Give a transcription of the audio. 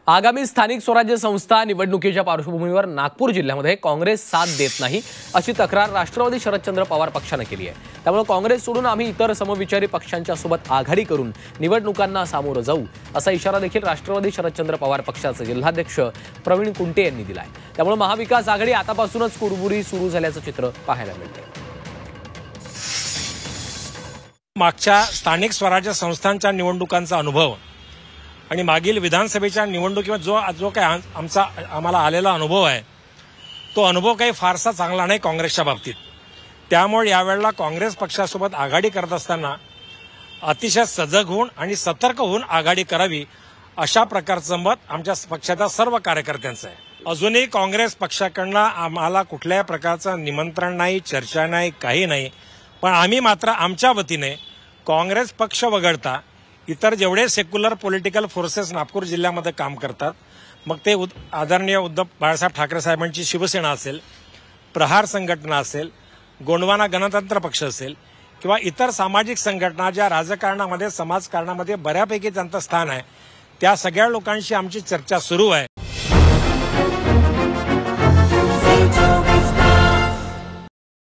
आगामी स्थानिक स्वराज्य संस्था निवडणुकीच्या पार्श्वभूमीवर नागपूर जिल्ह्यामध्ये काँग्रेस साथ देत नाही अशी तक्रार राष्ट्रवादी शरदचंद्र पवार पक्षाने केली आहे। त्यामुळे काँग्रेस सोडून आम्ही इतर समविचारी पक्षांच्या सोबत आघाडी करून निवडणुकांना सामोरं जाऊ असा इशारा देखील राष्ट्रवादी शरदचंद्र पवार पक्षाचे जिल्हाध्यक्ष प्रवीण कुंटे यांनी दिला आहे। त्यामुळे महाविकास आघाडी आतापासूनच कुरबुरी सुरू झाल्याचं चित्र पाहायला मिळते। मागच्या स्थानिक स्वराज्य संस्थांच्या निवडणुकांचा अनुभव आणि मागील विधानसभेच्या निवडणुकीमध्ये जो काही आम्हाला आलेला अनुभव आहे तो अनुभव काही फारसा चांगला नाही काँग्रेसच्या बाबतीत। त्यामुळे यावेळेला काँग्रेस पक्षासोबत आघाडी करत असताना अतिशय सजग होऊन आणि सतर्क होऊन आघाडी करावी अशा प्रकारचं मत आमच्या पक्षाच्या सर्व कार्यकर्त्यांचं आहे। अजूनही काँग्रेस पक्षाकडनं आम्हाला कुठल्याही प्रकारचं निमंत्रण नाही, चर्चा नाही, काही नाही। पण आम्ही मात्र आमच्या वतीने काँग्रेस पक्ष वगळता इतर जेवढे सेक्युलर पॉलिटिकल फोर्सेस नागपूर जिल्ह्यामध्ये काम करतात, मग ते आदरणीय उद्धव बाळासाहेब ठाकरे साहेबांची शिवसेना असेल, प्रहार संघटना असेल, गोंडवाना गणतंत्र पक्ष असेल किंवा इतर सामाजिक संघटना ज्या राजकारणामध्ये समाजकारणामध्ये बऱ्यापैकी त्यांचं स्थान आहे, त्या सगळ्या लोकांशी आमची चर्चा सुरू आहे।